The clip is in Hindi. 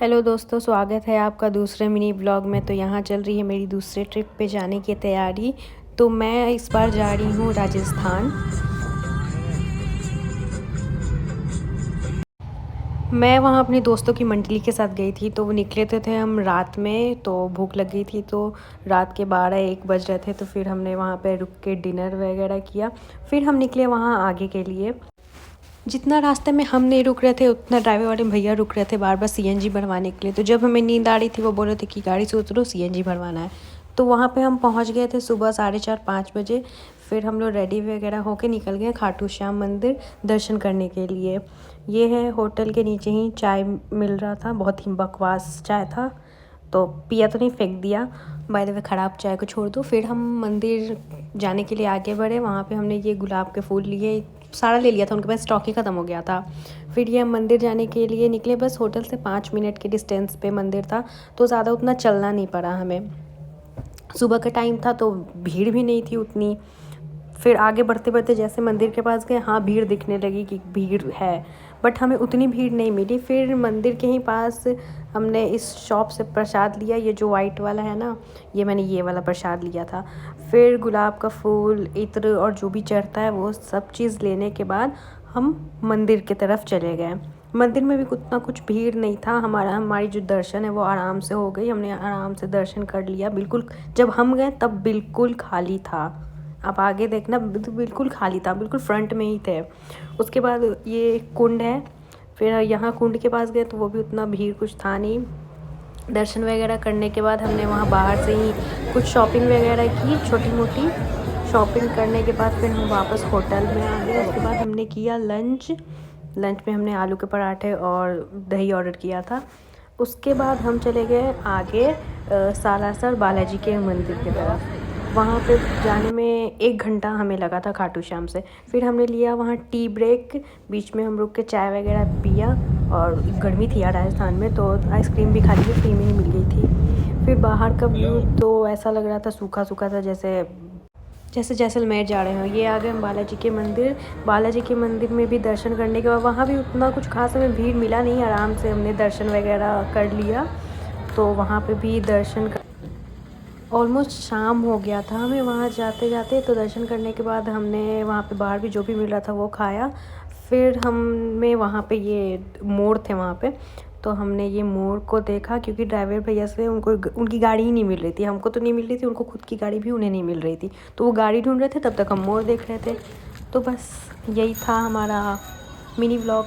हेलो दोस्तों, स्वागत है आपका दूसरे मिनी ब्लॉग में। तो यहाँ चल रही है मेरी दूसरे ट्रिप पे जाने की तैयारी। तो मैं इस बार जा रही हूँ राजस्थान। मैं वहाँ अपने दोस्तों की मंडली के साथ गई थी। तो वो निकले थे हम रात में, तो भूख लग गई थी। तो रात के 12-1 बज रहे थे। तो फिर हमने वहाँ पे रुक के डिनर वगैरह किया। फिर हम निकले वहाँ आगे के लिए। जितना रास्ते में हम नहीं रुक रहे थे उतना ड्राइवर वाले भैया रुक रहे थे बार बार सीएनजी भरवाने के लिए। तो जब हमें नींद आ रही थी वो बोल रहे थे कि गाड़ी से उतरो, सीएनजी भरवाना है। तो वहाँ पे हम पहुँच गए थे सुबह 4:30-5 बजे। फिर हम लोग रेडी वगैरह होके निकल गए खाटू श्याम मंदिर दर्शन करने के लिए। ये है होटल के नीचे ही चाय मिल रहा था, बहुत ही बकवास चाय था। तो पिया तो नहीं, फेंक दिया। बाय द वे ख़राब चाय को छोड़ दो। फिर हम मंदिर जाने के लिए आगे बढ़े। वहाँ पे हमने ये गुलाब के फूल लिए, सारा ले लिया था, उनके पास स्टॉक ही ख़त्म हो गया था। फिर ये हम मंदिर जाने के लिए निकले। बस होटल से 5 मिनट के डिस्टेंस पे मंदिर था, तो ज़्यादा उतना चलना नहीं पड़ा हमें। सुबह का टाइम था तो भीड़ भी नहीं थी उतनी। फिर आगे बढ़ते बढ़ते जैसे मंदिर के पास गए, हाँ भीड़ दिखने लगी कि भीड़ है, बट हमें उतनी भीड़ नहीं मिली। फिर मंदिर के ही पास हमने इस शॉप से प्रसाद लिया, ये जो वाइट वाला है ना, मैंने ये वाला प्रसाद लिया था। फिर गुलाब का फूल, इत्र और जो भी चढ़ता है वो सब चीज़ लेने के बाद हम मंदिर की तरफ चले गए। मंदिर में भी उतना कुछ भीड़ नहीं था। हमारी जो दर्शन है वो आराम से हो गई। हमने आराम से दर्शन कर लिया। बिल्कुल जब हम गए तब बिल्कुल खाली था। आप आगे देखना, बिल्कुल खाली था, बिल्कुल फ्रंट में ही थे। उसके बाद ये कुंड है। फिर यहाँ कुंड के पास गए तो वो भी उतना भीड़ कुछ था नहीं। दर्शन वगैरह करने के बाद हमने वहाँ बाहर से ही कुछ शॉपिंग वगैरह की, छोटी मोटी शॉपिंग करने के बाद फिर हम वापस होटल में आ गए। उसके बाद हमने किया लंच में हमने आलू के पराठे और दही ऑर्डर किया था। उसके बाद हम चले गए आगे सालासर बालाजी के मंदिर की तरफ। वहाँ पे जाने में 1 घंटा हमें लगा था खाटू श्याम से। फिर हमने लिया वहाँ टी ब्रेक, बीच में हम रुक के चाय वगैरह पिया। और गर्मी थी यार राजस्थान में, तो आइसक्रीम भी खा ली, फ्री में ही मिल गई थी। फिर बाहर का व्यू तो ऐसा लग रहा था, सूखा सूखा था, जैसे जैसलमेर जा रहे हो। ये आ गए हम बालाजी के मंदिर। बालाजी के मंदिर में भी दर्शन करने के बाद वहाँ भी उतना कुछ खास हमें भीड़ मिला नहीं, आराम से हमने दर्शन वगैरह कर लिया। तो वहाँ पे भी दर्शन कर ऑलमोस्ट शाम हो गया था हमें वहाँ जाते जाते। तो दर्शन करने के बाद हमने वहाँ पे बाहर भी जो भी मिल रहा था वो खाया। फिर हमें वहाँ पे ये मोर थे वहाँ पे, तो हमने ये मोर को देखा, क्योंकि ड्राइवर भैया से उनकी गाड़ी ही नहीं मिल रही थी। हमको तो नहीं मिल रही थी, उनको खुद की गाड़ी भी उन्हें नहीं मिल रही थी। तो वो गाड़ी ढूंढ रहे थे, तब तक हम मोर देख रहे थे। तो बस यही था हमारा मिनी व्लॉग।